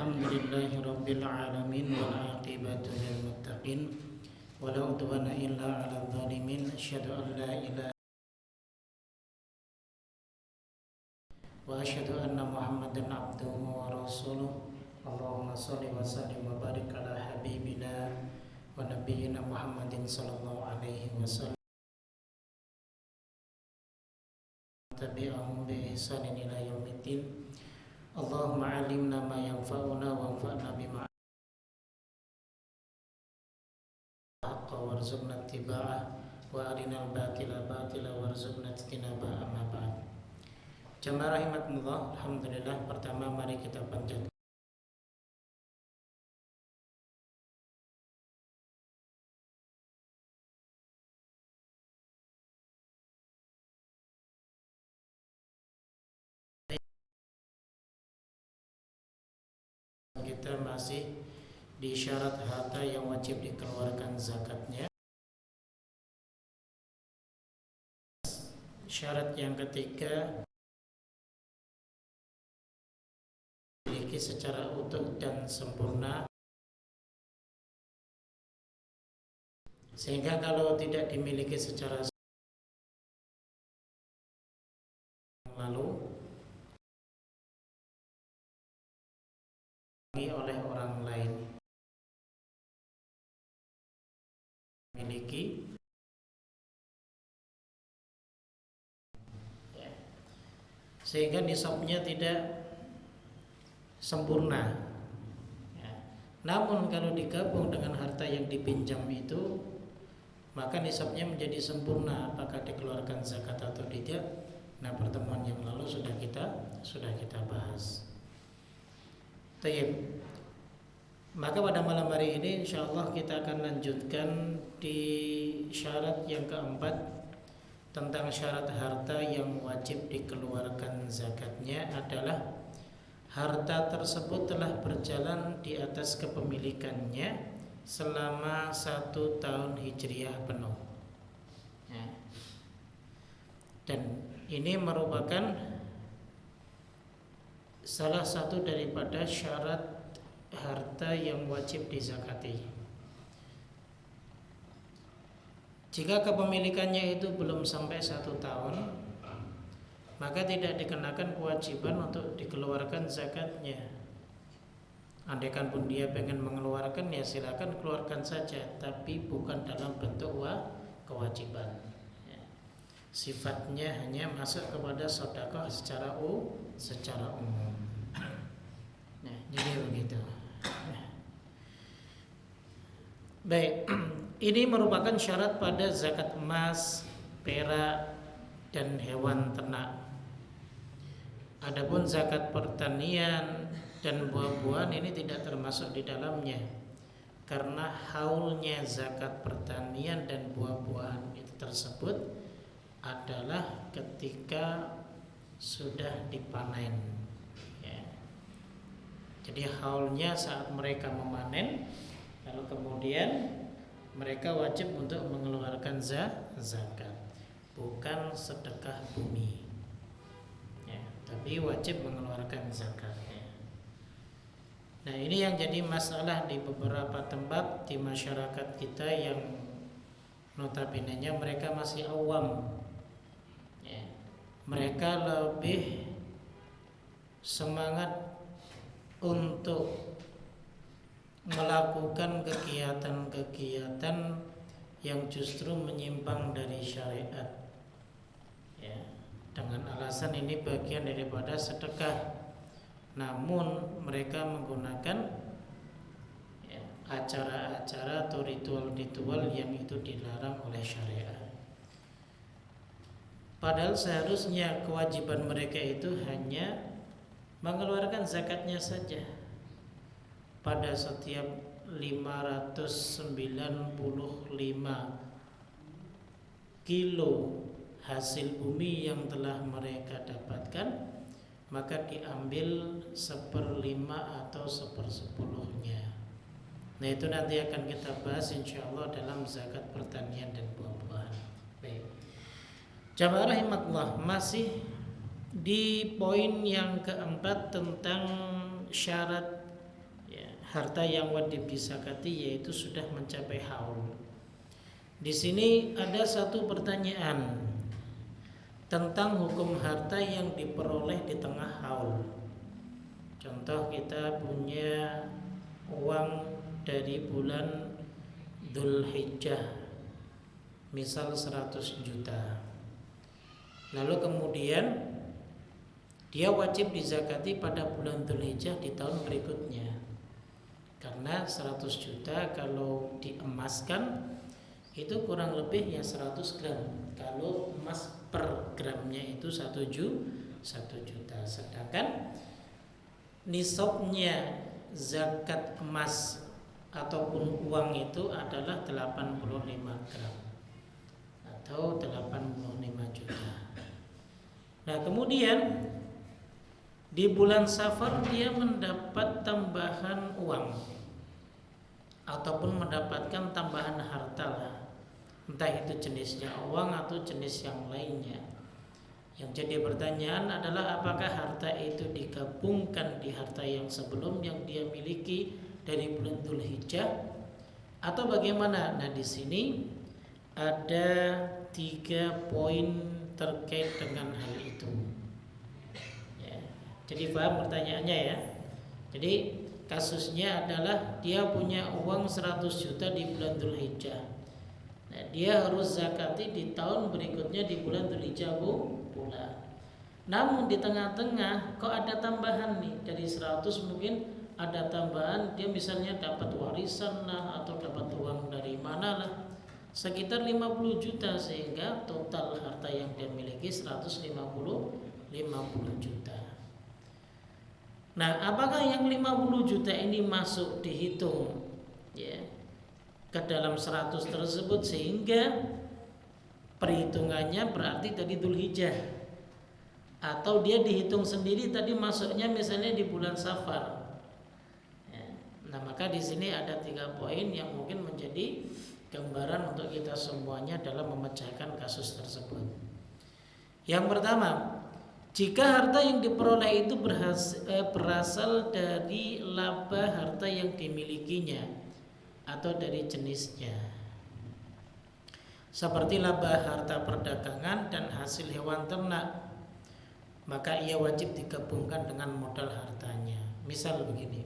Alhamdulillahi Rabbil Alamin wal aqibatu lil muttaqin wala udwana illa 'alal zalimin asyhadu an la ilaha wa asyhadu anna Muhammadan abduhu wa rasuluh. Allahumma shalli wa sallim wa barik ala habibina wa nabiyyina Muhammadin sallallahu alaihi wasallam tabi'ahum bi ihsanin ila yaumiddin. Allahumma 'allimna ma yanfa'una wanfa'na bima haqqa warzuqna ittiba'ah wa arinal batila batila warzuqna ijtinabah. Amma ba'd. Jamaah rahimakumullah, alhamdulillah, pertama mari kita panjatkan kita masih di syarat harta yang wajib dikeluarkan zakatnya. Syarat yang ketiga, memiliki secara utuh dan sempurna, sehingga kalau tidak dimiliki secara lalu oleh orang lain memiliki, sehingga nisabnya tidak sempurna. Namun kalau digabung dengan harta yang dipinjam itu, maka nisabnya menjadi sempurna. Apakah dikeluarkan zakat atau tidak? Nah, pertemuan yang lalu sudah kita bahas. Tayyib. Maka pada malam hari ini insyaallah kita akan lanjutkan di syarat yang keempat tentang syarat harta yang wajib dikeluarkan zakatnya adalah harta tersebut telah berjalan di atas kepemilikannya selama 1 tahun hijriah penuh. Dan ini merupakan salah satu daripada syarat harta yang wajib dizakati. Jika kepemilikannya itu belum sampai 1 tahun, maka tidak dikenakan kewajiban untuk dikeluarkan zakatnya. Andaikan pun dia pengen mengeluarkan, ya silakan keluarkan saja, tapi bukan dalam bentuk kewajiban. Sifatnya hanya masuk kepada sedekah secara umum. Nah, jadi begitu. Baik, ini merupakan syarat pada zakat emas, perak, dan hewan ternak. Adapun zakat pertanian dan buah-buahan ini tidak termasuk di dalamnya, karena haulnya zakat pertanian dan buah-buahan itu tersebut adalah ketika sudah dipanen. Jadi haulnya saat mereka memanen, lalu kemudian mereka wajib untuk mengeluarkan zakat, bukan sedekah bumi, tapi wajib mengeluarkan zakat. Nah, ini yang jadi masalah di beberapa tempat di masyarakat kita yang notabene-nya mereka masih awam. Mereka lebih semangat untuk melakukan kegiatan-kegiatan yang justru menyimpang dari syariat, dengan alasan ini bagian daripada sedekah. Namun mereka menggunakan acara-acara atau ritual-ritual yang itu dilarang oleh syariat. Padahal seharusnya kewajiban mereka itu hanya mengeluarkan zakatnya saja pada setiap 595 kilo hasil bumi yang telah mereka dapatkan, maka diambil 1/5 atau 1/10-nya. Nah, itu nanti akan kita bahas insyaallah dalam zakat pertanian dan buah-buahan. Baik. Jamaah rahimakumullah, masih di poin yang keempat tentang syarat harta yang wajib disakati yaitu sudah mencapai haul. Di sini ada satu pertanyaan tentang hukum harta yang diperoleh di tengah haul. Contoh, kita punya uang dari bulan Dzulhijjah, misal 100 juta. Lalu kemudian dia wajib dizakati pada bulan Dzulhijjah di tahun berikutnya. Karena 100 juta kalau diemaskan itu kurang lebih ya 100 gram. Kalau emas per gramnya itu 1 juta. Sedangkan nisabnya zakat emas ataupun uang itu adalah 85 gram atau 85 juta. Nah, kemudian di bulan Safar dia mendapat tambahan uang ataupun mendapatkan tambahan harta lah. Entah itu jenisnya uang atau jenis yang lainnya. Yang jadi pertanyaan adalah apakah harta itu digabungkan di harta yang sebelum yang dia miliki dari bulan Dzulhijjah atau bagaimana? Nah, di sini ada 3 poin terkait dengan hal itu. Ya, jadi paham pertanyaannya ya. Jadi kasusnya adalah dia punya uang 100 juta di bulan Dzulhijjah. Nah, dia harus zakati di tahun berikutnya di bulan Dzulhijjah pula. Namun di tengah-tengah kok ada tambahan nih, dari 100 mungkin ada tambahan, dia misalnya dapat warisan lah atau dapat uang dari mana lah sekitar 50 juta sehingga total harta yang dia miliki 150 juta. Nah, apakah yang 50 juta ini masuk dihitung ya ke dalam 100 tersebut sehingga perhitungannya berarti tadi Dzulhijjah, atau dia dihitung sendiri tadi masuknya misalnya di bulan Safar ya. Nah, maka di sini ada 3 poin yang mungkin menjadi gambaran untuk kita semuanya dalam memecahkan kasus tersebut. Yang pertama, jika harta yang diperoleh itu berasal dari laba harta yang dimilikinya atau dari jenisnya, seperti laba harta perdagangan dan hasil hewan ternak, maka ia wajib digabungkan dengan modal hartanya. Misal begini,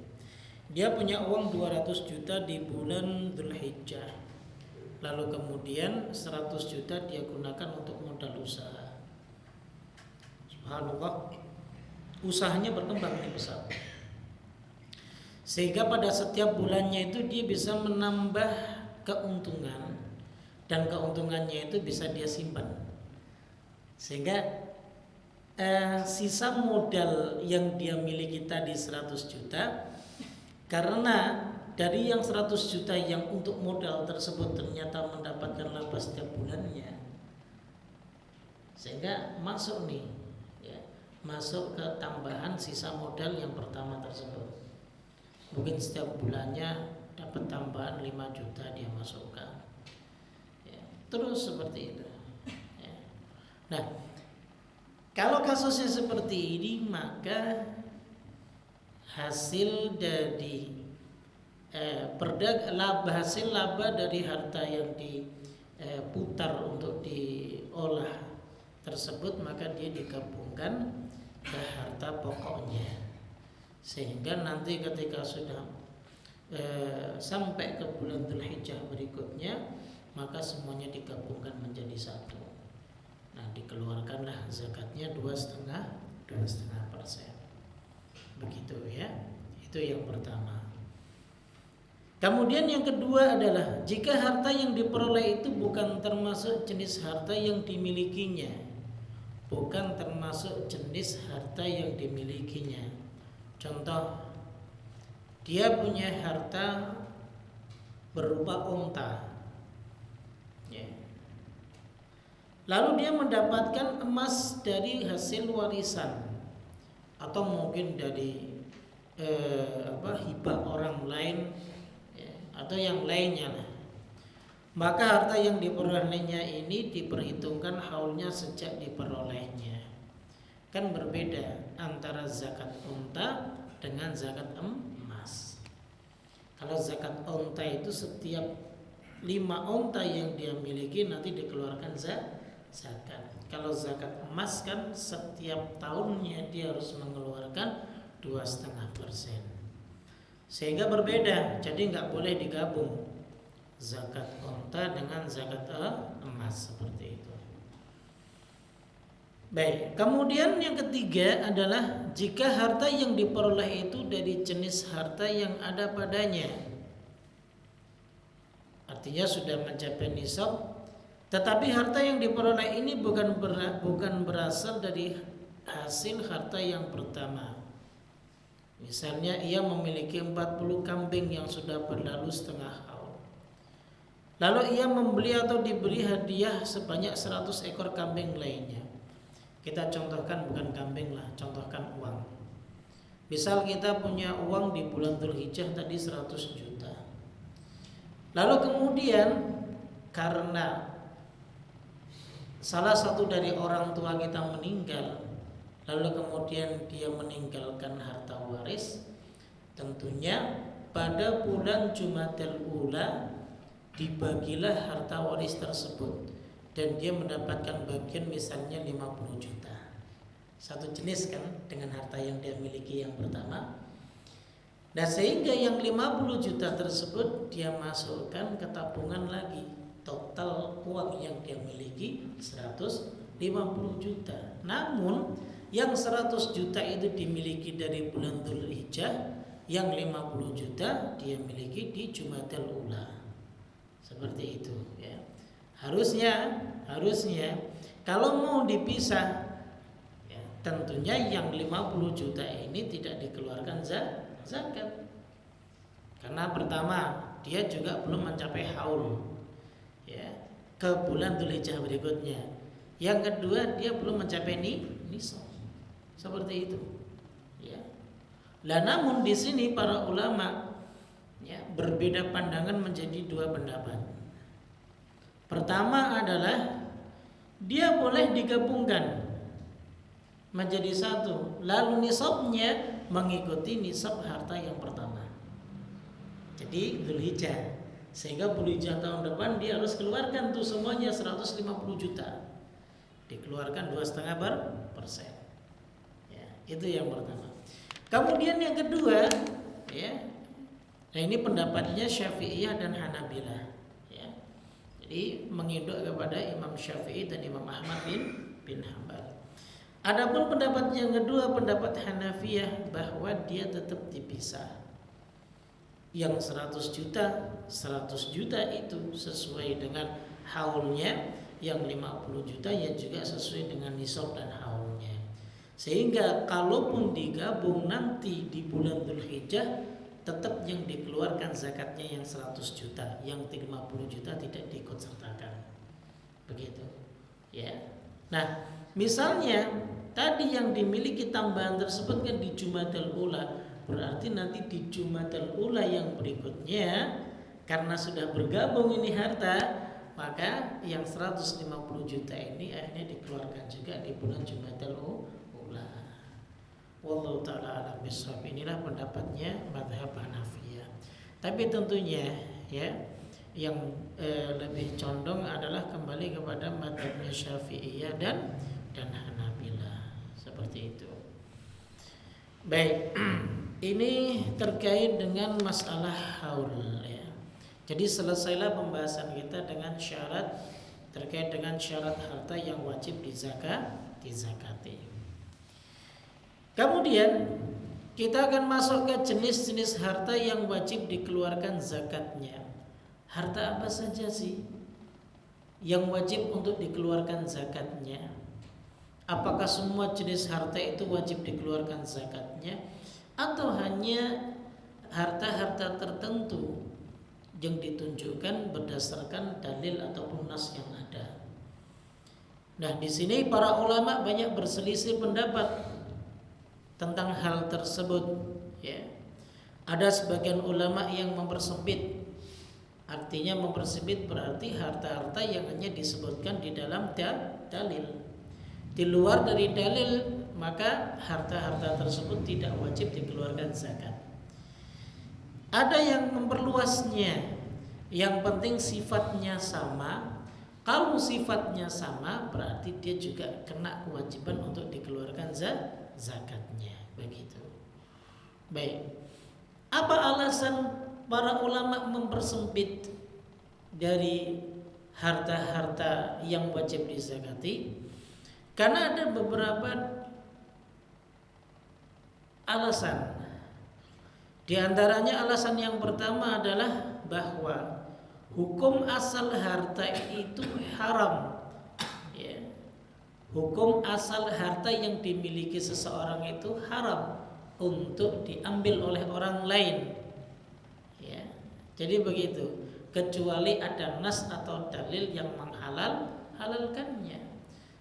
dia punya uang 200 juta di bulan Dzulhijjah, lalu kemudian 100 juta dia gunakan untuk modal usaha. Subhanallah, usahanya berkembang pesat, sehingga pada setiap bulannya itu dia bisa menambah keuntungan, dan keuntungannya itu bisa dia simpan, sehingga sisa modal yang dia miliki tadi 100 juta, karena dari yang 100 juta yang untuk modal tersebut ternyata mendapatkan laba setiap bulannya, sehingga masuk nih ya, masuk ke tambahan sisa modal yang pertama tersebut. Mungkin setiap bulannya dapat tambahan 5 juta dia masukkan ya, terus seperti itu ya. Nah, kalau kasusnya seperti ini, maka hasil dari hasil laba dari harta yang diputar untuk diolah tersebut, maka dia digabungkan ke harta pokoknya, sehingga nanti ketika sudah sampai ke bulan Dzulhijjah berikutnya, maka semuanya digabungkan menjadi satu. Nah, dikeluarkanlah zakatnya 2,5%. Begitu ya. Itu yang pertama. Kemudian yang kedua adalah jika harta yang diperoleh itu bukan termasuk jenis harta yang dimilikinya. Bukan termasuk jenis harta yang dimilikinya. Contoh, dia punya harta berupa unta ya. Lalu dia mendapatkan emas dari hasil warisan atau mungkin dari hibah orang lain ya, atau yang lainnya lah. Maka harta yang diperolehnya ini diperhitungkan haulnya sejak diperolehnya. Kan berbeda antara zakat unta dengan zakat emas. Kalau zakat onta itu setiap 5 onta yang dia miliki nanti dikeluarkan zakat. Kalau zakat emas kan setiap tahunnya dia harus mengeluarkan 2,5%. Sehingga berbeda, jadi nggak boleh digabung zakat onta dengan zakat emas seperti itu. Baik, kemudian yang ketiga adalah jika harta yang diperoleh itu dari jenis harta yang ada padanya, artinya sudah mencapai nisab, tetapi harta yang diperoleh ini bukan berasal dari hasil harta yang pertama. Misalnya ia memiliki 40 kambing yang sudah berlalu setengah haul, lalu ia membeli atau diberi hadiah sebanyak 100 ekor kambing lainnya. Kita contohkan bukan kambing lah, contohkan uang. Misal kita punya uang di bulan Dzulhijjah tadi 100 juta. Lalu kemudian karena salah satu dari orang tua kita meninggal, lalu kemudian dia meninggalkan harta waris, tentunya pada bulan Jumadil Ula dibagilah harta waris tersebut dan dia mendapatkan bagian misalnya 50 juta. Satu jenis kan dengan harta yang dia miliki yang pertama. Nah, sehingga yang 50 juta tersebut dia masukkan ke tabungan lagi. Total uang yang dia miliki 150 juta. Namun yang 100 juta itu dimiliki dari bulan Dzulhijjah, yang 50 juta dia miliki di Jumadil Ula. Seperti itu ya. Harusnya kalau mau dipisah ya, tentunya yang 50 juta ini tidak dikeluarkan zakat. Karena pertama dia juga belum mencapai haul ya, ke bulan Dzulhijjah berikutnya. Yang kedua dia belum mencapai nisab. Seperti itu. Ya. Lah namun di sini para ulama ya, berbeda pandangan menjadi 2 pendapat. Pertama adalah dia boleh digabungkan menjadi satu, lalu nisabnya mengikuti nisab harta yang pertama. Jadi Dzulhijjah, sehingga Dzulhijjah tahun depan dia harus keluarkan tuh semuanya 150 juta, dikeluarkan 2,5%. Ya, itu yang pertama. Kemudian yang kedua, ya, nah ini pendapatnya Syafi'iyah dan Hanabilah. Jadi menginduk kepada Imam Syafi'i dan Imam Ahmad bin Hanbal. Adapun pendapat yang kedua, pendapat Hanafiyah, bahwa dia tetap dipisah. Yang 100 juta itu sesuai dengan haulnya, yang 50 juta ya juga sesuai dengan nisab dan haulnya. Sehingga kalaupun digabung nanti di bulan Dzulhijjah, tetap yang dikeluarkan zakatnya yang 100 juta, yang 50 juta tidak diikut sertakan. Begitu. Ya. Nah, misalnya tadi yang dimiliki tambahan tersebut kan di Jumadil Ula, berarti nanti di Jumadil Ula yang berikutnya karena sudah bergabung ini harta, maka yang 150 juta ini akhirnya dikeluarkan juga di bulan Jumadil Ula. Wallahu ta'ala a'lam bishawab. Inilah pendapatnya mazhab Hanafiyah. Tapi tentunya ya yang lebih condong adalah kembali kepada mazhabnya Syafi'iyah dan Hanabilah. Seperti itu. Baik. Ini terkait dengan masalah haul ya. Jadi selesailah pembahasan kita dengan syarat terkait dengan syarat harta yang wajib dizakati. Kemudian kita akan masuk ke jenis-jenis harta yang wajib dikeluarkan zakatnya. Harta apa saja sih yang wajib untuk dikeluarkan zakatnya? Apakah semua jenis harta itu wajib dikeluarkan zakatnya, atau hanya harta-harta tertentu yang ditunjukkan berdasarkan dalil ataupun nas yang ada? Nah, di sini para ulama banyak berselisih pendapat tentang hal tersebut ya. Ada sebagian ulama yang mempersempit. Artinya mempersempit berarti harta-harta yang hanya disebutkan di dalam dalil. Di luar dari dalil maka harta-harta tersebut tidak wajib dikeluarkan zakat. Ada yang memperluasnya, yang penting sifatnya sama. Kalau sifatnya sama berarti dia juga kena kewajiban untuk dikeluarkan zakatnya. Begitu. Baik. Apa alasan para ulama mempersempit dari harta-harta yang wajib dizakati? Karena ada beberapa alasan. Di antaranya alasan yang pertama adalah bahwa hukum asal harta itu haram. Ya. Hukum asal harta yang dimiliki seseorang itu haram untuk diambil oleh orang lain. Ya. Jadi begitu. Kecuali ada nas atau dalil yang menghalalkannya.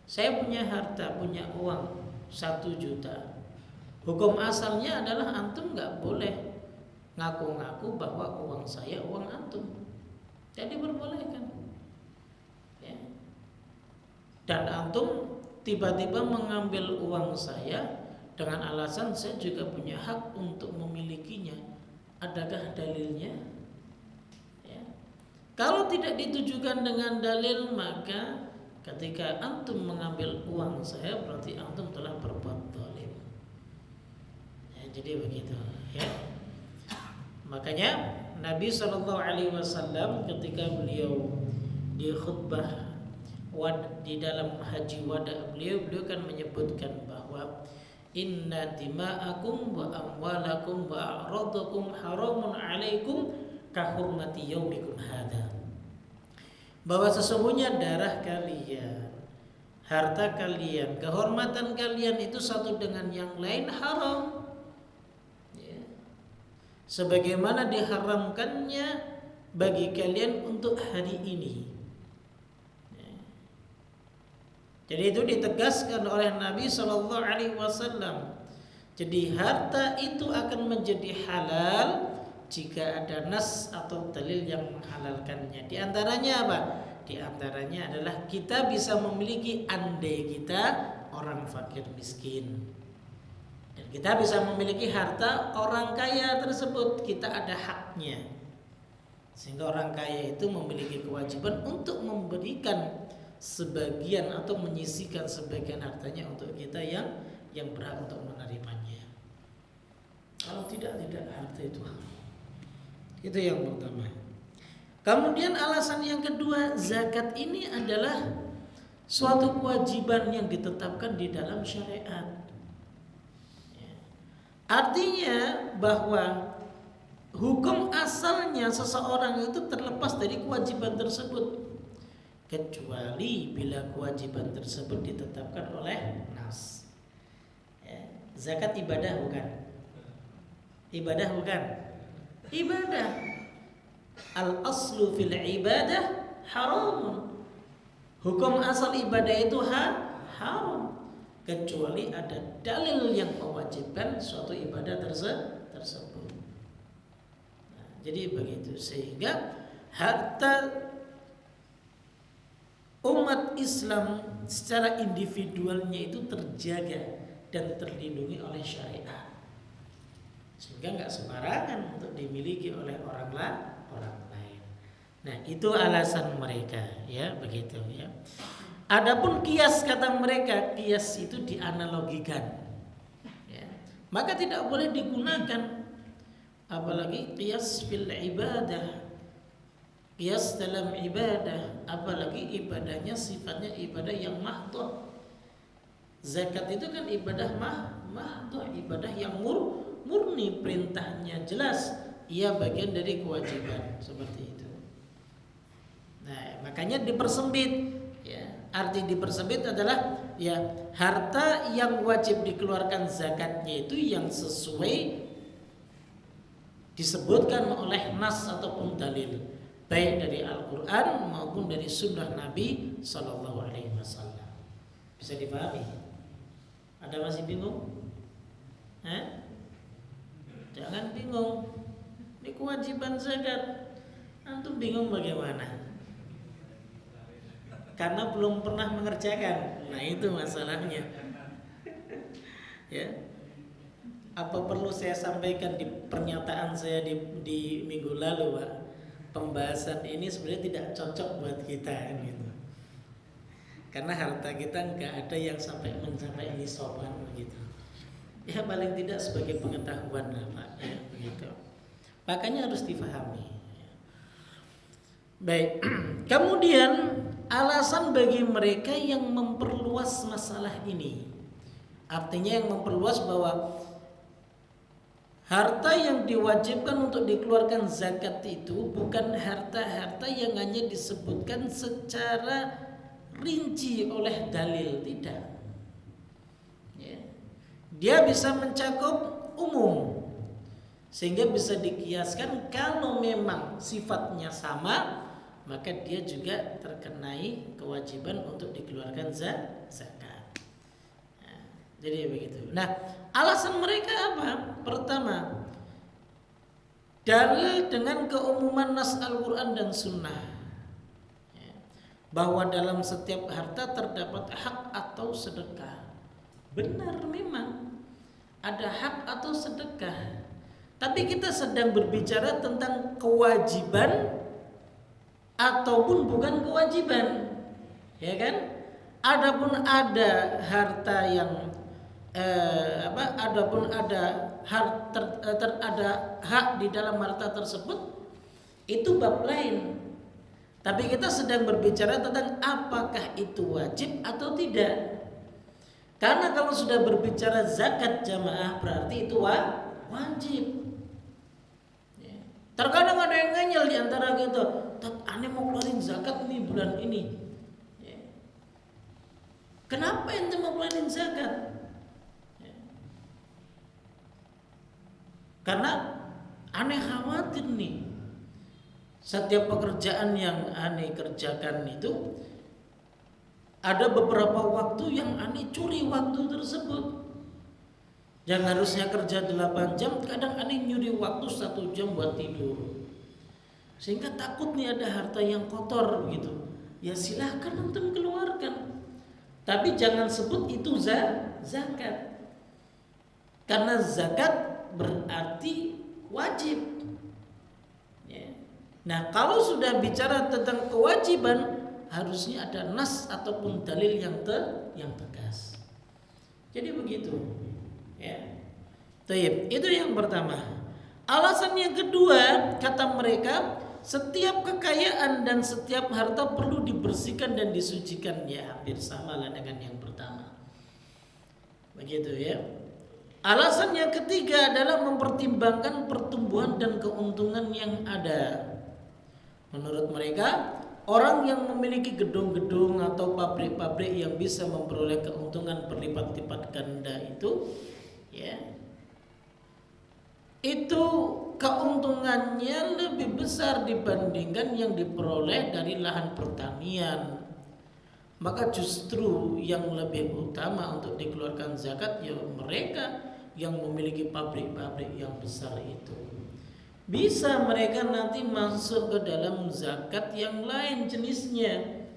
Saya punya harta, punya uang 1 juta. Hukum asalnya adalah antum nggak boleh ngaku-ngaku bahwa uang saya uang antum. Jadi diperbolehkan. Ya. Dan antum tiba-tiba mengambil uang saya dengan alasan saya juga punya hak untuk memilikinya. Adakah dalilnya? Ya. Kalau tidak ditujukan dengan dalil, maka ketika antum mengambil uang saya berarti antum telah berbuat zalim. Ya, jadi begitu. Ya. Makanya Nabi SAW ketika beliau di khutbah di dalam haji wada beliau kan menyebutkan bahwa inna dima'akum wa amwalakum wa a'radakum haramun alaikum ka hurmati yaumikum hadha. Bahwa sesungguhnya darah kalian, harta kalian, kehormatan kalian itu satu dengan yang lain haram. Sebagaimana diharamkannya bagi kalian untuk hari ini. Jadi itu ditegaskan oleh Nabi SAW. Jadi harta itu akan menjadi halal jika ada nas atau dalil yang menghalalkannya. Di antaranya apa? Di antaranya adalah kita bisa memiliki andai kita orang fakir miskin. Dan kita bisa memiliki harta orang kaya tersebut, kita ada haknya. Sehingga orang kaya itu memiliki kewajiban untuk memberikan sebagian atau menyisihkan sebagian hartanya untuk kita yang berhak untuk menerimanya. Kalau tidak harta itu haram. Itu yang pertama. Kemudian alasan yang kedua, zakat ini adalah suatu kewajiban yang ditetapkan di dalam syariat. Artinya bahwa hukum asalnya seseorang itu terlepas dari kewajiban tersebut, kecuali bila kewajiban tersebut ditetapkan oleh nas. Ya. Zakat ibadah bukan? Ibadah bukan? Ibadah. Al-aslu fil ibadah haram. Hukum asal ibadah itu haram, kecuali ada dalil yang mewajibkan suatu ibadah tersebut. Nah, jadi begitu, sehingga harta umat Islam secara individualnya itu terjaga dan terlindungi oleh syariat, sehingga nggak sembarangan untuk dimiliki oleh orang lain. Nah, itu alasan mereka, ya begitu ya. Adapun kias, kata mereka, kias itu dianalogikan, ya. Maka tidak boleh digunakan, apalagi kias fil ibadah, kias dalam ibadah, apalagi ibadahnya sifatnya ibadah yang mahdhah. Zakat itu kan ibadah mahdhah, ibadah yang murni, perintahnya jelas, ia bagian dari kewajiban, seperti itu. Nah, makanya dipersempit. Arti dipersempit adalah ya harta yang wajib dikeluarkan zakatnya itu yang sesuai disebutkan oleh nas ataupun dalil, baik dari Al-Quran maupun dari sunnah Nabi SAW. Bisa dipahami? Ada masih bingung? Jangan bingung. Ini kewajiban zakat. Antum bingung bagaimana? Karena belum pernah mengerjakan. Nah, itu masalahnya. Ya. Apa perlu saya sampaikan di pernyataan saya di minggu lalu, Pak? Pembahasan ini sebenarnya tidak cocok buat kita gitu. Karena harta kita nggak ada yang sampai mencapai nisaban begitu. Ya paling tidak sebagai pengetahuan lah, Pak, ya begitu. Makanya harus difahami. Baik. Kemudian alasan bagi mereka yang memperluas masalah ini, artinya yang memperluas bahwa harta yang diwajibkan untuk dikeluarkan zakat itu bukan harta-harta yang hanya disebutkan secara rinci oleh dalil, tidak. Ya. Dia bisa mencakup umum, sehingga bisa dikiaskan kalau memang sifatnya sama, maka dia juga terkenai kewajiban untuk dikeluarkan zakat. Nah, jadi begitu. Nah, alasan mereka apa? Pertama, dalil dengan keumuman nas Al-Quran dan Sunnah, bahwa dalam setiap harta terdapat hak atau sedekah. Benar, memang ada hak atau sedekah, tapi kita sedang berbicara tentang kewajiban ataupun bukan kewajiban, ya kan? Adapun ada harta yang adapun ada ada hak di dalam harta tersebut, itu bab lain. Tapi kita sedang berbicara tentang apakah itu wajib atau tidak. Karena kalau sudah berbicara zakat jamaah berarti itu wajib. Terkadang ada yang ngeyel di antara kita, aneh mau keluarin zakat nih bulan ini. Kenapa ente mau keluarin zakat? Karena aneh khawatir nih, setiap pekerjaan yang aneh kerjakan itu ada beberapa waktu yang aneh curi waktu tersebut. Yang harusnya kerja 8 jam, kadang aneh nyuri waktu 1 jam buat tidur. Sehingga takut nih ada harta yang kotor gitu. Ya silahkan antum keluarkan. Tapi jangan sebut itu zakat. Karena zakat berarti wajib. Ya. Nah, kalau sudah bicara tentang kewajiban, harusnya ada nas ataupun dalil yang tegas. Jadi begitu. Ya. Taib. Itu yang pertama. Alasan yang kedua, kata mereka, setiap kekayaan dan setiap harta perlu dibersihkan dan disucikan. Ya, hampir sama lah dengan yang pertama. Begitu ya. Alasan yang ketiga adalah mempertimbangkan pertumbuhan dan keuntungan yang ada. Menurut mereka, orang yang memiliki gedung-gedung atau pabrik-pabrik yang bisa memperoleh keuntungan berlipat-lipat ganda itu, ya, itu keuntungannya lebih besar dibandingkan yang diperoleh dari lahan pertanian. Maka justru yang lebih utama untuk dikeluarkan zakat ya mereka yang memiliki pabrik-pabrik yang besar itu. Bisa mereka nanti masuk ke dalam zakat yang lain jenisnya.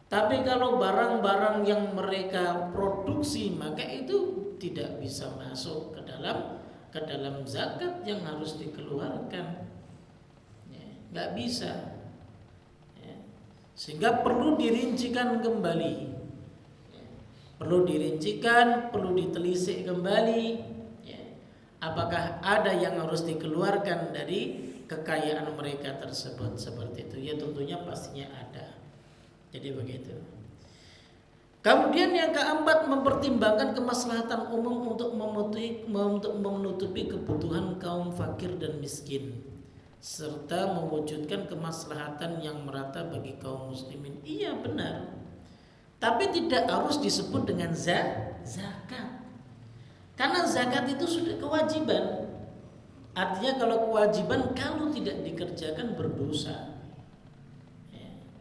Tapi kalau barang-barang yang mereka produksi, maka itu tidak bisa masuk ke dalam zakat yang harus dikeluarkan. Ya, nggak bisa. Ya. Sehingga perlu dirincikan kembali. Ya. Perlu dirincikan, perlu ditelisik kembali. Apakah ada yang harus dikeluarkan dari kekayaan mereka tersebut seperti itu? Ya tentunya pastinya ada. Jadi begitu. Kemudian yang keempat, mempertimbangkan kemaslahatan umum untuk menutupi kebutuhan kaum fakir dan miskin, serta mewujudkan kemaslahatan yang merata bagi kaum muslimin. Iya benar. Tapi tidak harus disebut dengan zakat. Karena zakat itu sudah kewajiban. Artinya kalau kewajiban kalau tidak dikerjakan berdosa.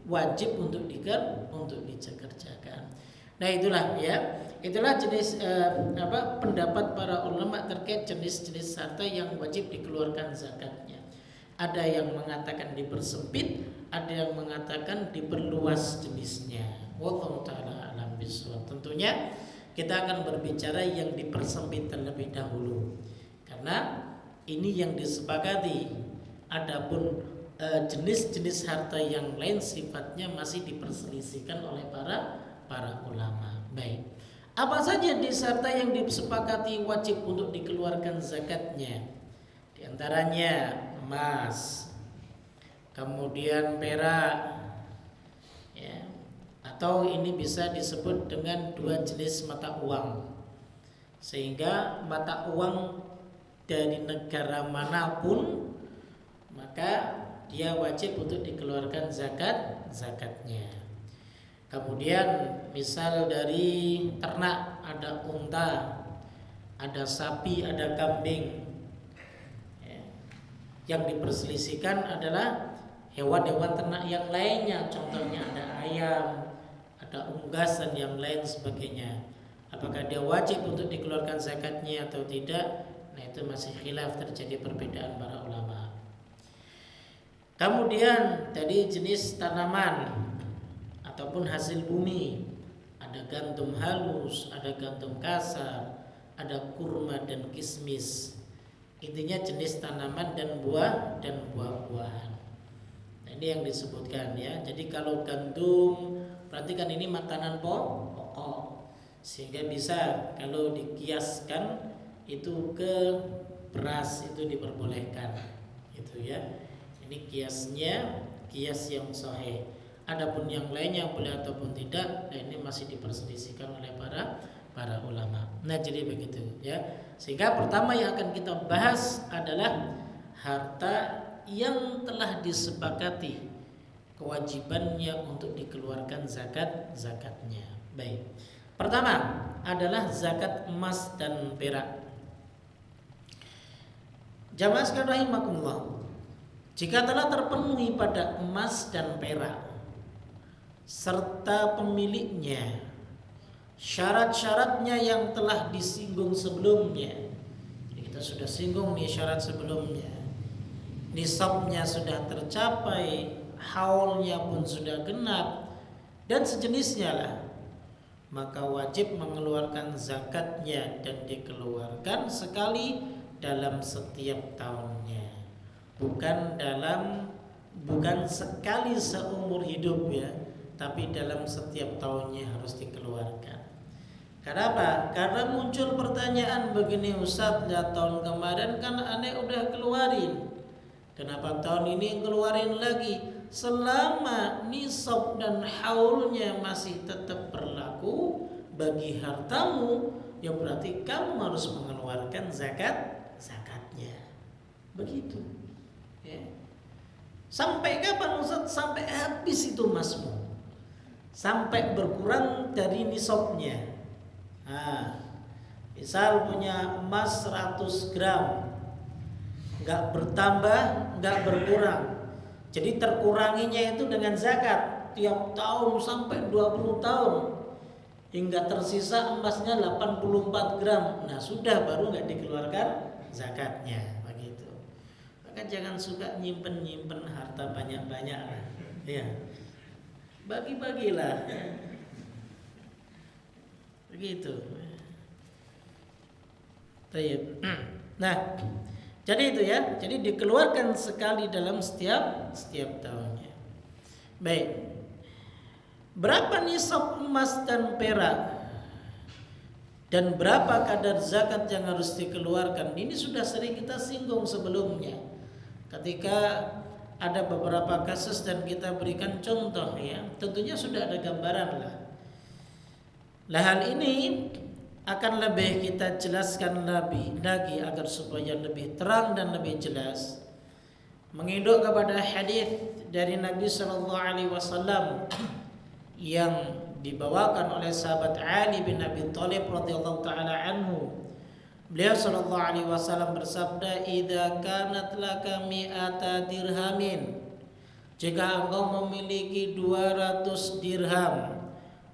Wajib untuk dikerjakan. Nah itulah ya. Itulah jenis pendapat para ulama terkait jenis-jenis harta yang wajib dikeluarkan zakatnya. Ada yang mengatakan dipersempit, ada yang mengatakan diperluas jenisnya. Wallahu taala alam bishawab. Tentunya kita akan berbicara yang dipersempit terlebih dahulu. Karena ini yang disepakati. Adapun jenis-jenis harta yang lain sifatnya masih diperselisihkan oleh para ulama. Baik. Apa saja jenis harta yang disepakati wajib untuk dikeluarkan zakatnya? Di antaranya emas, kemudian perak, ya, atau ini bisa disebut dengan dua jenis mata uang. Sehingga mata uang dari negara manapun maka dia wajib untuk dikeluarkan zakatnya. Kemudian misal dari ternak, ada unta, ada sapi, ada kambing, ya. Yang diperselisihkan adalah hewan-hewan ternak yang lainnya. Contohnya ada ayam, ada unggas dan yang lain sebagainya. Apakah dia wajib untuk dikeluarkan zakatnya atau tidak? Nah, itu masih khilaf, terjadi perbedaan para ulama. Kemudian tadi jenis tanaman ataupun hasil bumi, ada gandum halus, ada gandum kasar, ada kurma dan kismis. Intinya jenis tanaman dan buah-buahan. Nah, ini yang disebutkan ya. Jadi kalau gandum berarti kan ini makanan pokok, sehingga bisa kalau dikiaskan itu ke beras itu diperbolehkan, gitu ya. Ini kiasnya kias yang sahih. Adapun yang lainnya boleh ataupun tidak, nah ini masih diperselisihkan oleh para ulama. Nah, jadi begitu ya. Sehingga pertama yang akan kita bahas adalah harta yang telah disepakati kewajibannya untuk dikeluarkan zakatnya. Baik. Pertama adalah zakat emas dan perak. Jamaah sekalian rahimakumullah. Jika telah terpenuhi pada emas dan perak serta pemiliknya syarat-syaratnya yang telah disinggung sebelumnya. Jadi kita sudah singgung nih syarat sebelumnya. Nisabnya sudah tercapai, haulnya pun sudah genap dan sejenisnya lah. Maka wajib mengeluarkan zakatnya dan dikeluarkan sekali dalam setiap tahunnya. Bukan sekali seumur hidup ya, tapi dalam setiap tahunnya harus dikeluarkan. Kenapa? Karena muncul pertanyaan begini, Ustaz, ya tahun kemarin kan aneh udah keluarin, kenapa tahun ini keluarin lagi? Selama nisab dan haulnya masih tetap berlaku bagi hartamu, ya berarti kamu harus mengeluarkan zakatnya. Begitu. Ya. Sampai kapan Ustaz? Sampai habis itu emasmu, sampai berkurang dari nisabnya. Nah, misal punya emas 100 gram, nggak bertambah, nggak berkurang. Jadi terkuranginya itu dengan zakat tiap tahun sampai 20 tahun hingga tersisa emasnya 84 gram. Nah, sudah baru nggak dikeluarkan zakatnya. Maka jangan suka nyimpen harta banyak-banyak lah. Ya. Bagi-bagilah. Begitu. Baik. Nah, jadi itu ya. Jadi dikeluarkan sekali dalam setiap tahunnya. Baik. Berapa nisab emas dan perak? Dan berapa kadar zakat yang harus dikeluarkan? Ini sudah sering kita singgung sebelumnya. Ketika ada beberapa kasus dan kita berikan contoh ya, tentunya sudah ada gambaran lah. Hal ini akan lebih kita jelaskan lagi agar supaya lebih terang dan lebih jelas. Menginduk kepada hadis dari Nabi sallallahu alaihi wasallam yang dibawakan oleh sahabat Ali bin Abi Thalib radhiyallahu taala anhu. Beliau sallallahu alaihi wasallam bersabda, "Idza kanat laka mi'ata dirhamin." Jika engkau memiliki 200 dirham,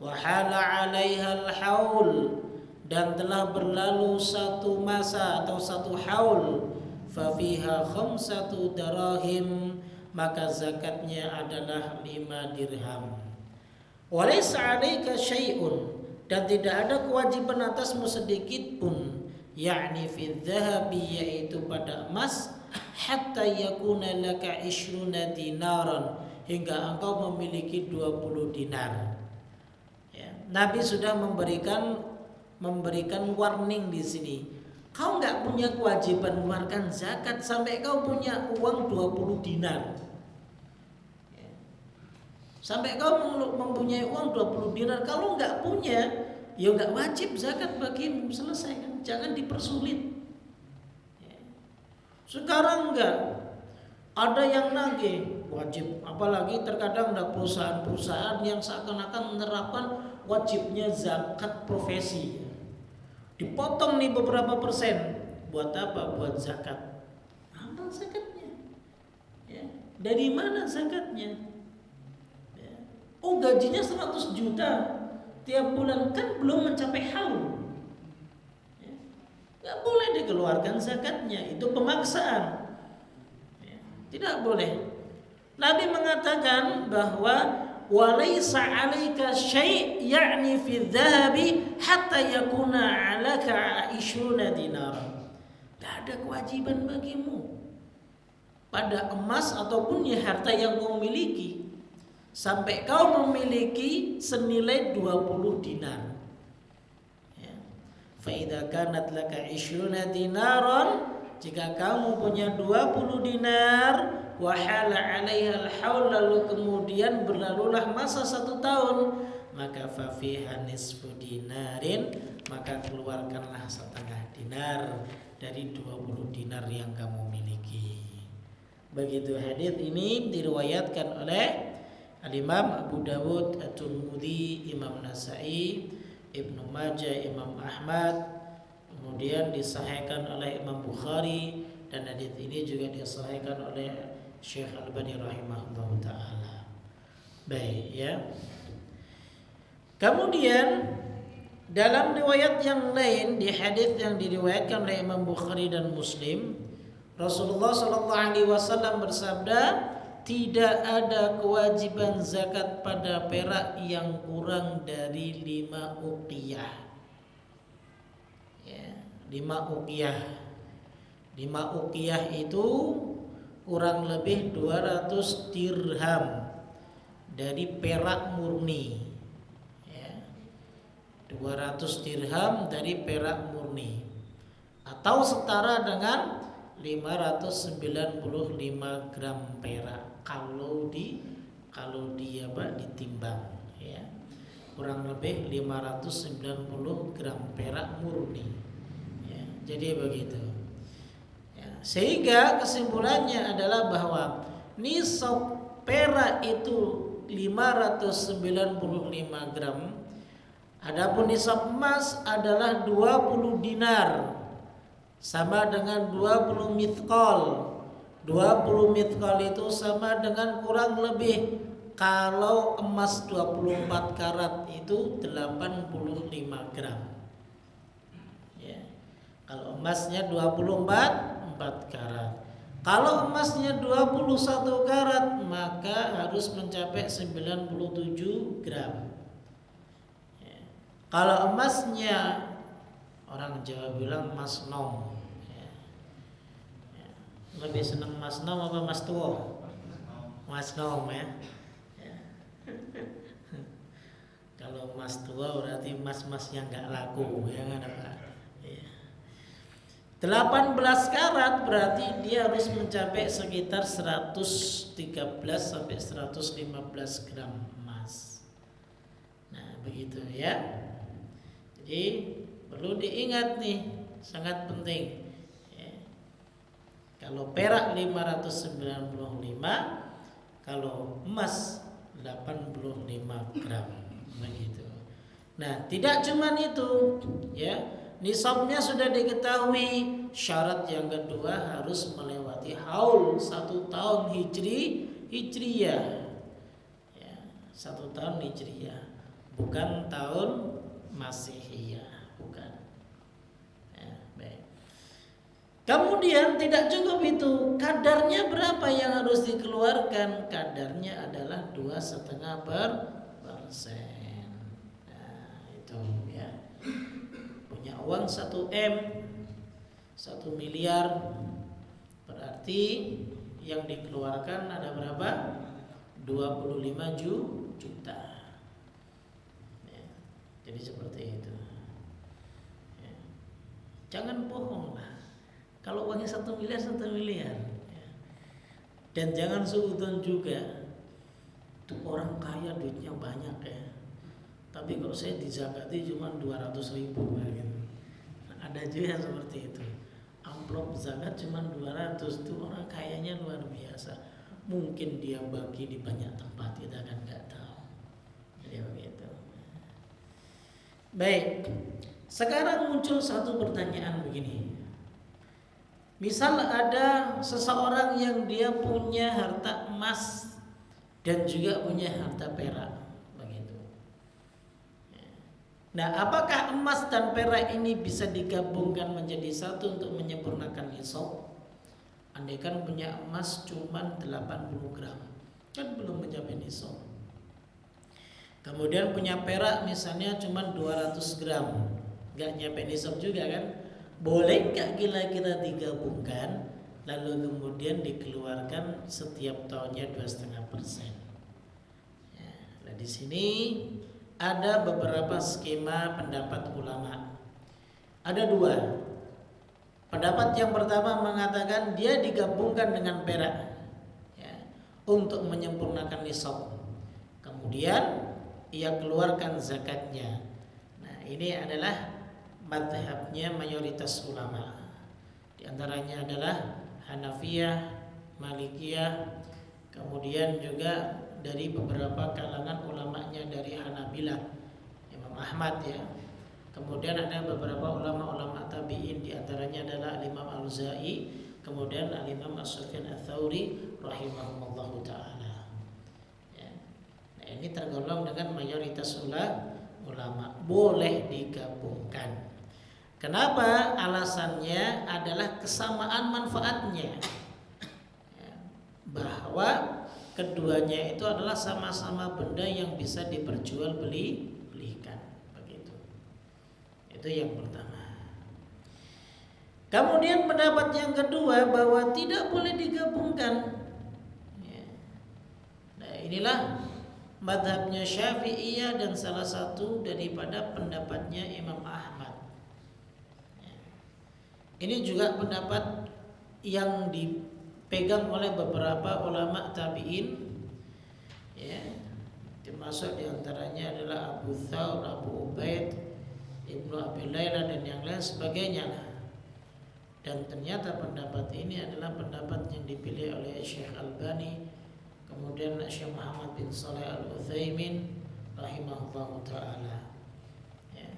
wa hala 'alaiha al-haul, dan telah berlalu satu masa atau satu haul, fa fiha khamsatu darahim, maka zakatnya adalah 5 dirham. Walaysa 'alaika syai'un, dan tidak ada kewajiban atasmu sedikit pun, yakni fi dhahabi, yaitu pada emas, hatta yakuna laka 20 dinaran, hingga engkau memiliki 20 dinar. Ya, Nabi sudah memberikan warning di sini. Kau nggak punya kewajiban mengeluarkan zakat sampai kau punya uang 20 dinar. Ya. Sampai kau mempunyai uang 20 dinar. Kalau nggak punya, ya nggak wajib zakat bagimu. Selesai kan? Jangan dipersulit. Ya. Sekarang enggak. Ada yang nagih wajib. Apalagi terkadang ada perusahaan-perusahaan yang seakan-akan menerapkan wajibnya zakat profesi. Dipotong nih beberapa persen. Buat apa? Buat zakat. Apa zakatnya? Ya. Dari mana zakatnya? Ya. Oh, gajinya 100 juta tiap bulan, kan belum mencapai haul. Ya. Gak boleh dikeluarkan zakatnya. Itu pemaksaan. Ya. Tidak boleh. Nabi mengatakan bahwa walaysa 'alaika syai', yakni fi dhahabi hatta yakuna 'alaka 20 dinar. Tidak ada kewajiban bagimu pada emas ataupun harta yang kau miliki sampai kau memiliki senilai 20 dinar. Ya. Fa idza kanat laka 20 dinaran, jika kamu punya 20 dinar, wahala 'alaiha al-haul, lalu kemudian berlalulah masa 1 tahun, maka fa fiha nisfu dinarin, maka keluarkanlah setengah dinar dari 20 dinar yang kamu miliki. Begitu hadis ini diriwayatkan oleh Al-Imam Abu Dawud, At-Tirmidzi, Imam Nasa'i, Ibnu Majah, Imam Ahmad, kemudian disahihkan oleh Imam Bukhari, dan hadis ini juga disahihkan oleh Syekh Al-Albani rahimahullah ta'ala. Baik ya. Kemudian dalam riwayat yang lain, di hadis yang diriwayatkan oleh Imam Bukhari dan Muslim, Rasulullah sallallahu alaihi wasallam bersabda, tidak ada kewajiban zakat pada perak yang kurang dari 5 uqiyah. Ya, 5 uqiyah. 5 uqiyah itu kurang lebih 200 dirham dari perak murni. Ya. 200 dirham dari perak murni, atau setara dengan 595 gram perak kalau ditimbang, ya. Kurang lebih 590 gram perak murni. Ya, jadi begitu. Sehingga kesimpulannya adalah bahwa nisab perak itu 595 gram. Adapun nisab emas adalah 20 dinar, sama dengan 20 mithqal. 20 mithqal itu sama dengan kurang lebih, kalau emas 24 karat itu 85 gram. Ya. Kalau emasnya 24 karat. Kalau emasnya 21 karat, maka harus mencapai 97 gram. Ya. Kalau emasnya, orang Jawa bilang mas nom. Ya. Ya. Lebih senang mas nom apa mas tua? Mas nom ya. Ya. Kalau mas tua berarti mas-mas yang nggak laku, ya kan Pak? 18 karat berarti dia harus mencapai sekitar 113 sampai 115 gram emas. Nah, begitu ya. Jadi perlu diingat nih, sangat penting. Ya. Kalau perak 595, kalau emas 85 gram, begitu. Nah, tidak cuma itu, ya. Nisabnya sudah diketahui. Syarat yang kedua harus melewati haul 1 tahun hijriyah. Ya, 1 tahun hijriyah, bukan tahun masihiyah, bukan. Ya, baik. Kemudian tidak cukup itu, kadarnya berapa yang harus dikeluarkan? Kadarnya adalah 2,5%. Nah, itu. uang 1 M, 1 miliar, berarti yang dikeluarkan ada berapa? 25 juta. Ya, jadi seperti itu. Ya. Jangan bohong lah. Kalau uangnya 1 miliar, 1 miliar. Ya. Dan jangan suudzon juga. Tuh orang kaya duitnya banyak ya. Tapi kalau saya dizakati cuma 200.000 gitu. Ada juga yang seperti itu. Amplop zakat cuma 200, tuh orang kayanya luar biasa. Mungkin dia bagi di banyak tempat, kita kan nggak tahu. Jadi begitu. Baik. Sekarang muncul satu pertanyaan begini. Misal ada seseorang yang dia punya harta emas dan juga punya harta perak, begitu. Nah, apakah emas dan perak ini bisa digabungkan menjadi satu untuk menyempurnakan nisab? Andaikan punya emas cuma 80 gram, kan belum mencapai nisab. Kemudian punya perak misalnya cuma 200 gram, nggak nyampe nisab juga kan? Boleh nggak kira-kira digabungkan? Lalu kemudian dikeluarkan setiap tahunnya 2,5%. Ya, nah di sini ada beberapa skema pendapat ulama. Ada 2. Pendapat yang pertama mengatakan dia digabungkan dengan perak, ya, untuk menyempurnakan nisab. Kemudian ia keluarkan zakatnya. Nah ini adalah mazhabnya mayoritas ulama. Di antaranya adalah Hanafiyah, Malikiyah, kemudian juga dari beberapa kalangan ulamanya dari Hanabilah, Imam Ahmad ya. Kemudian ada beberapa ulama-ulama tabi'in, di antaranya adalah Imam Al-Auza'i, kemudian Imam As-Sufyan Ats-Tsauri rahimahumullahu taala. Ya. Nah, ini tergolong dengan mayoritas ulama, boleh digabungkan. Kenapa? Alasannya adalah kesamaan manfaatnya. Ya, bahwa keduanya itu adalah sama-sama benda yang bisa diperjualbelikan, begitu. Itu yang pertama. Kemudian pendapat yang kedua bahwa tidak boleh digabungkan. Ya. Nah, inilah mazhabnya Syafi'iyah dan salah satu daripada pendapatnya Imam Ahmad. Ini juga pendapat yang dipegang oleh beberapa ulama tabi'in, ya, termasuk diantaranya adalah Abu Thawr, Abu Ubaid, Ibnu Abi Layla dan yang lain sebagainya. Dan ternyata pendapat ini adalah pendapat yang dipilih oleh Syekh Albani, kemudian Syekh Muhammad bin Shalih Al-Utsaimin rahimahullahu taala. Ya.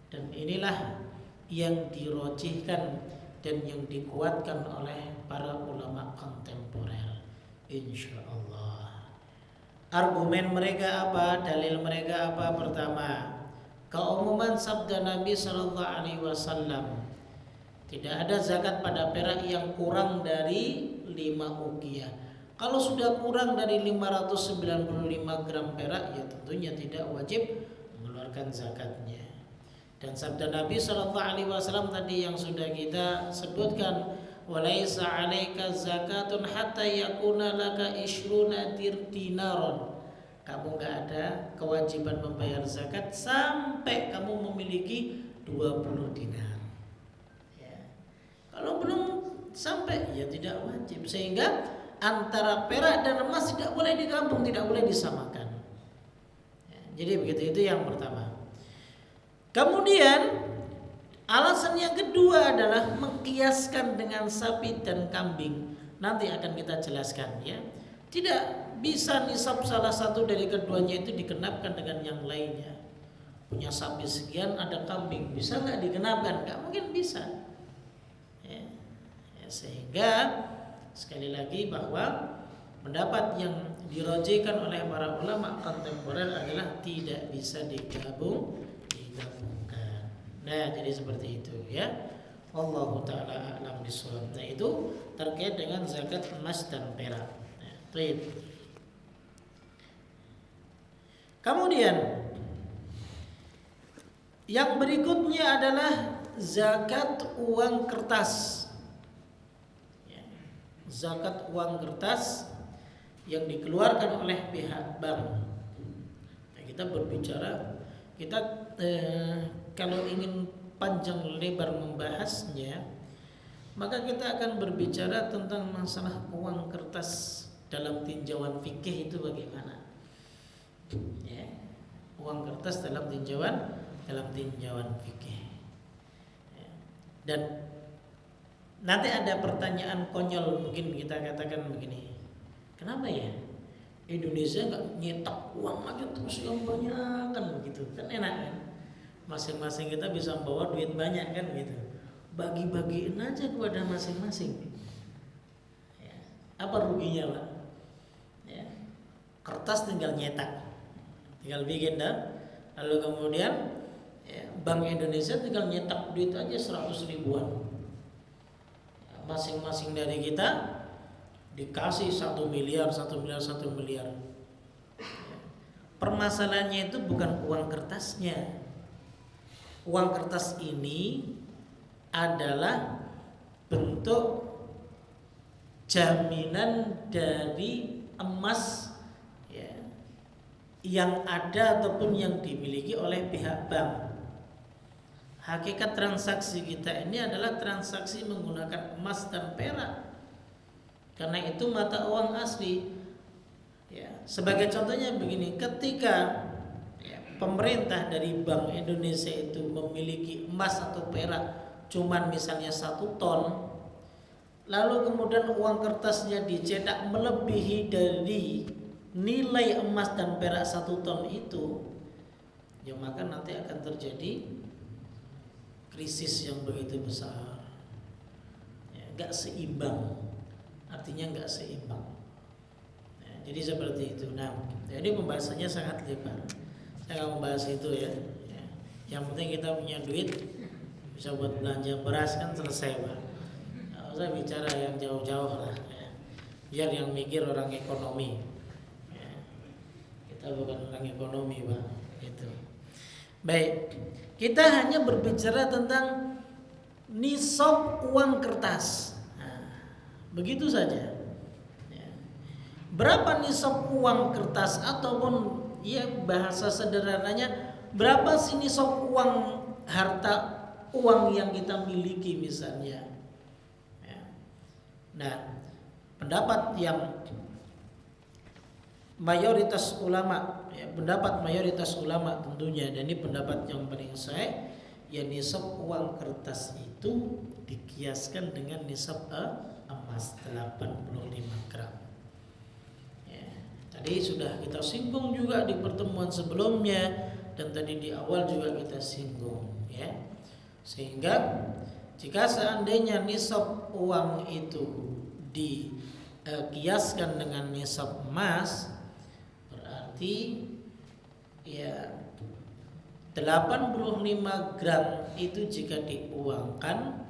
Dan inilah yang dirojihkan dan yang dikuatkan oleh para ulama kontemporer, insyaallah. Argumen mereka apa? Dalil mereka apa? Pertama, keumuman sabda Nabi Shallallahu Alaihi Wasallam, tidak ada zakat pada perak yang kurang dari 5 uqiyah. Kalau sudah kurang dari 595 gram perak, ya tentunya tidak wajib mengeluarkan zakatnya. Dan sabda Nabi Shallallahu Alaihi Wasallam tadi yang sudah kita sebutkan, walaisa 'alaika zakatun hatta yakuna laka 20 dinaron. Kamu enggak ada kewajiban membayar zakat sampai kamu memiliki 20 dinar. Ya. Kalau belum sampai, ya tidak wajib. Sehingga antara perak dan emas tidak boleh digabung, tidak boleh disamakan. Ya, jadi begitu, itu yang pertama. Kemudian alasan yang kedua adalah mengkiaskan dengan sapi dan kambing. Nanti akan kita jelaskan ya. Tidak bisa nisab salah satu dari keduanya itu digenapkan dengan yang lainnya. Punya sapi sekian, ada kambing, bisa nggak digenapkan? Nggak mungkin bisa. Ya, sehingga sekali lagi bahwa pendapat yang dirojihkan oleh para ulama kontemporer adalah tidak bisa digabungkan. Nah, jadi seperti itu ya. Wallahu taala a'lam bishawab. Nah, itu terkait dengan zakat emas dan perak. Nah, baik. Kemudian yang berikutnya adalah zakat uang kertas. Ya, zakat uang kertas yang dikeluarkan oleh pihak bank. Nah, kita berbicara, kita kalau ingin panjang lebar membahasnya, maka kita akan berbicara tentang masalah uang kertas dalam tinjauan fikih itu bagaimana. Ya, uang kertas dalam tinjauan fikih. Ya. Dan nanti ada pertanyaan konyol, mungkin kita katakan begini, kenapa ya Indonesia nggak nyetak uang aja terus yang banyak kan begitu, kan enak kan, masing-masing kita bisa bawa duit banyak kan gitu, bagi-bagiin aja kepada masing-masing. Ya. Apa ruginya Pak? Ya. Kertas tinggal nyetak, tinggal bikin dah, lalu kemudian ya, Bank Indonesia tinggal nyetak duit aja 100 ribuan, ya, masing-masing dari kita dikasih 1 miliar. Ya. Permasalahannya itu bukan uang kertasnya. Uang kertas ini adalah bentuk jaminan dari emas ya, yang ada ataupun yang dimiliki oleh pihak bank. Hakikat transaksi kita ini adalah transaksi menggunakan emas dan perak, karena itu mata uang asli. Ya, sebagai contohnya begini, ketika ya, pemerintah dari Bank Indonesia itu memiliki emas atau perak cuman misalnya 1 ton, lalu kemudian uang kertasnya dicetak melebihi dari nilai emas dan perak 1 ton itu, ya maka nanti akan terjadi krisis yang begitu besar. Ya, gak seimbang, artinya nggak seimbang. Nah, jadi seperti itu. Nah, jadi pembahasannya sangat lebar. Saya nggak membahas itu ya. Yang penting kita punya duit, bisa buat belanja beras kan selesai Pak. Nggak usah bicara yang jauh-jauh lah. Ya. Biar yang mikir orang ekonomi. Ya. Kita bukan orang ekonomi Pak. Itu. Baik, kita hanya berbicara tentang nisab uang kertas. Begitu saja. Ya. Berapa nisab uang kertas ataupun ya bahasa sederhananya berapa sih nisab uang harta uang yang kita miliki misalnya. Ya. Nah, pendapat yang mayoritas ulama, ya, pendapat mayoritas ulama tentunya, dan ini pendapat yang paling sahih, ya nisab uang kertas itu dikiaskan dengan nisab emas 85 gram. Ya, tadi sudah kita singgung juga di pertemuan sebelumnya, dan tadi di awal juga kita singgung ya. Sehingga jika seandainya nisab uang itu dikiaskan dengan nisab emas, berarti ya 85 gram itu jika diuangkan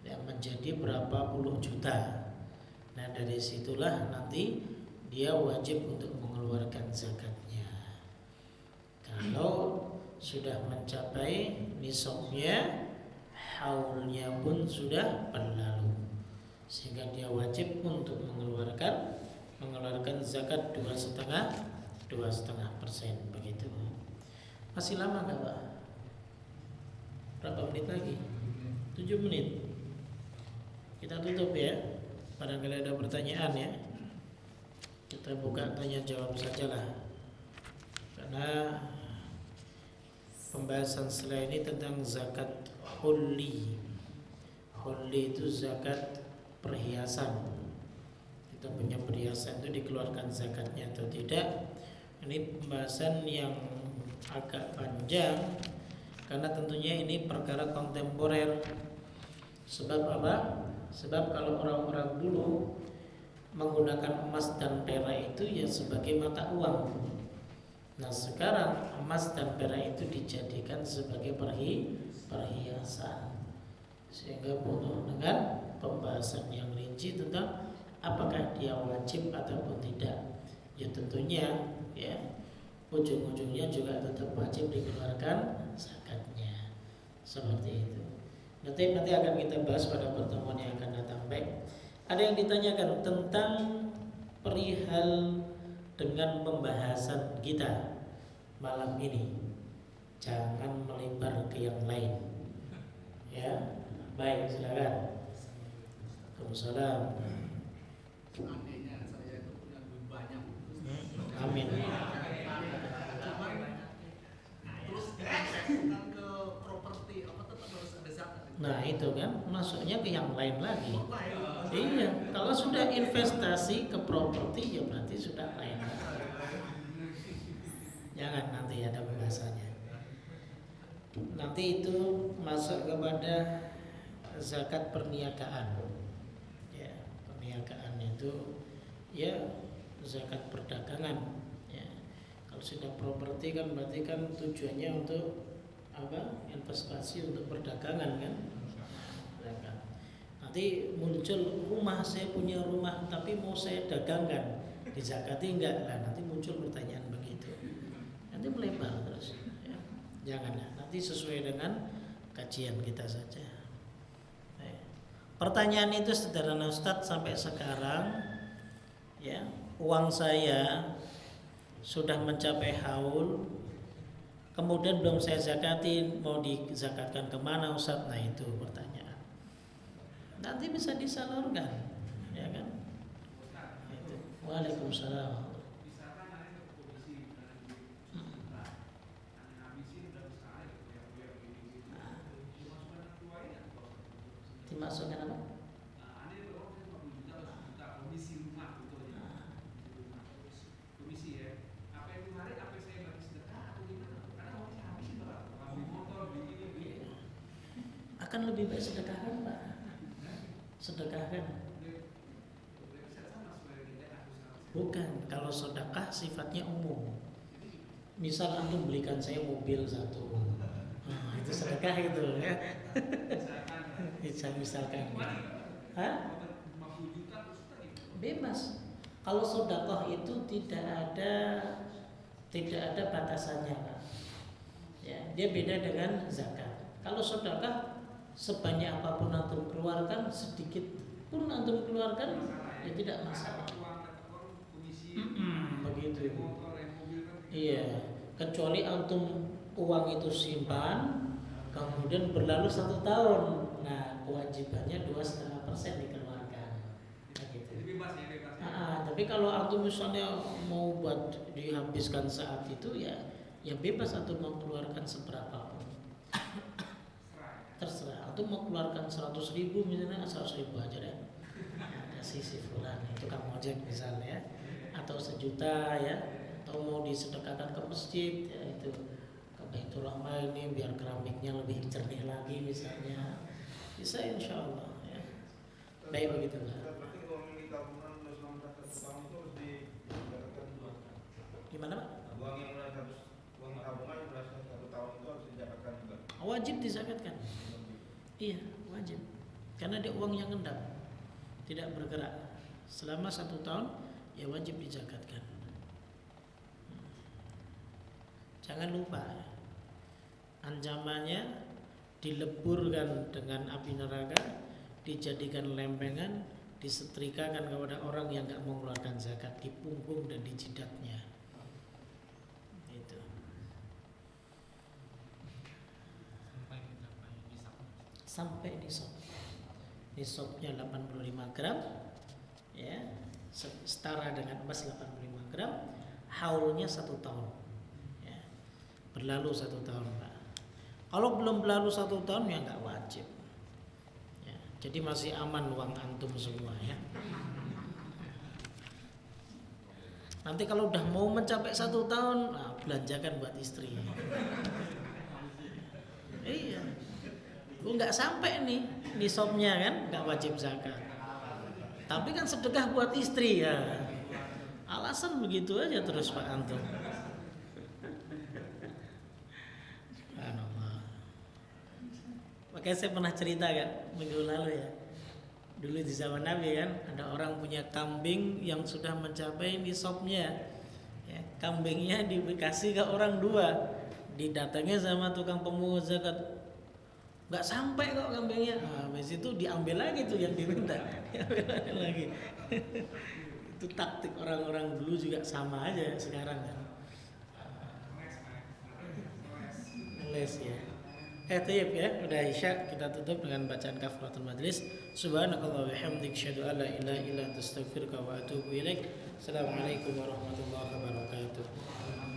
ya menjadi berapa puluh juta. Nah, dari situlah nanti dia wajib untuk mengeluarkan zakatnya. Kalau sudah mencapai nisabnya, haulnya pun sudah berlalu, sehingga dia wajib untuk mengeluarkan zakat 2,5% begitu. Masih lama nggak Pak? Berapa menit lagi? 7 menit. Kita tutup ya. Barangkali ada pertanyaan ya. Kita buka tanya jawab sajalah. Karena pembahasan setelah ini tentang zakat hulli. Hulli itu zakat perhiasan. Kita punya perhiasan itu dikeluarkan zakatnya atau tidak. Ini pembahasan yang agak panjang karena tentunya ini perkara kontemporer. Sebab apa? Sebab kalau orang-orang dulu menggunakan emas dan perak itu ya sebagai mata uang. Nah, sekarang emas dan perak itu dijadikan sebagai perhiasan, sehingga butuh dengan pembahasan yang rinci tentang apakah dia wajib ataupun tidak. Ya tentunya ya ujung-ujungnya juga tetap wajib dikeluarkan zakatnya, seperti itu. Nanti akan kita bahas pada pertemuan yang akan datang. Baik. Ada yang ditanyakan tentang perihal dengan pembahasan kita malam ini. Jangan melebar ke yang lain. Ya. Baik, silakan. Waalaikumsalam. Anehnya saya itu punya duit banyak. Amin. Terus diinvestasikan ke properti apa tetap harus ada zakat. Nah itu kan masuknya ke yang lain lagi. Lain. Iya, kalau sudah investasi ke properti ya berarti sudah lain. Jangan nanti ada pembahasannya. Nanti itu masuk kepada zakat perniagaan. Ya, perniagaan itu ya zakat perdagangan. Ya, kalau sudah properti kan berarti kan tujuannya untuk apa? Investasi untuk perdagangan kan. Nanti muncul rumah, saya punya rumah tapi mau saya dagangkan, dizakati enggak? Nah, nanti muncul pertanyaan begitu. Nanti melebar terus. Ya. Janganlah. Nanti sesuai dengan kajian kita saja. Pertanyaan itu sederhana Ustadz, sampai sekarang ya uang saya sudah mencapai haul, kemudian belum saya zakati, mau dizakatkan kemana Ustadz? Nah itu pertanyaan. Nanti bisa disalurkan, ya kan? Itu. Waalaikumsalam. Dimasukkan apa? Akan lebih baik sedekahkan Pak. Sedekahkan. Bukan, kalau sedekah sifatnya umum. Misal antum belikan saya mobil satu, nah, itu sedekah itu ya. Bisa misalkan. Hah? Bebas. Kalau sedekah itu tidak ada batasannya Pak. Ya, dia beda dengan zakat. Kalau sedekah sebanyak apapun antum keluarkan, sedikit pun antum keluarkan, ya tidak masalah. Begitu. Iya, kecuali antum uang itu simpan, kemudian berlalu 1 tahun, nah kewajibannya 2,5% dikeluarkan. Begitu. Tapi kalau antum misalnya mau buat dihabiskan saat itu, ya bebas antum mau keluarkan seberapa pun. Terserah, atau mau keluarkan 100.000 misalnya, 100.000 aja deh. Ada sisi fulan itu kamu ojek misalnya, atau 1 juta ya, atau mau disedekahkan ke masjid ya itu ke Baitul Amal ini biar keramiknya lebih jernih lagi misalnya, bisa insya Allah ya. Baik begitu Pak. Gimana Pak? Uang tabungan yang berhasil 1 tahun itu harus dizakatkan juga. Wajib dizakatkan. Iya, wajib. Karena dia uang yang endap, tidak bergerak selama 1 tahun, ya wajib dizakatkan. Jangan lupa, ancamannya dileburkan dengan api neraka, dijadikan lempengan, disetrikakan kepada orang yang enggak mau mengeluarkan zakat di punggung dan di jidatnya. Itu. Sampai nisab. Nisabnya 85 gram, ya, setara dengan emas 85 gram, haulnya 1 tahun. Ya, berlalu 1 tahun, Pak. Kalau belum berlalu 1 tahun ya nggak wajib. Ya, jadi masih aman uang antum semua ya. Nanti kalau udah mau mencapai 1 tahun, nah, belanjakan buat istri. Iya. Nggak sampai nih nisabnya kan, nggak wajib zakat. Tapi kan sedekah buat istri ya. Alasan begitu aja terus Pak antum. Makanya saya pernah cerita kan minggu lalu ya. Dulu di zaman Nabi kan ada orang punya kambing yang sudah mencapai nisabnya. Ya, kambingnya dikasih ke orang 2. Didatangnya sama tukang pemungut zakat. nggak sampai kok kambingnya. Nah, habis itu diambil lagi tuh yang diminta, diambil lagi. Itu taktik orang-orang dulu juga sama aja sekarang kan. Les ya. Tayyib ya, udah Isya, kita tutup dengan bacaan kafaratul majlis. Subhanakallah wa bihamdik, asyhadu an la ilaha illa anta, astaghfiruka wa atubu ilaik. Assalamualaikum warahmatullahi wabarakatuh.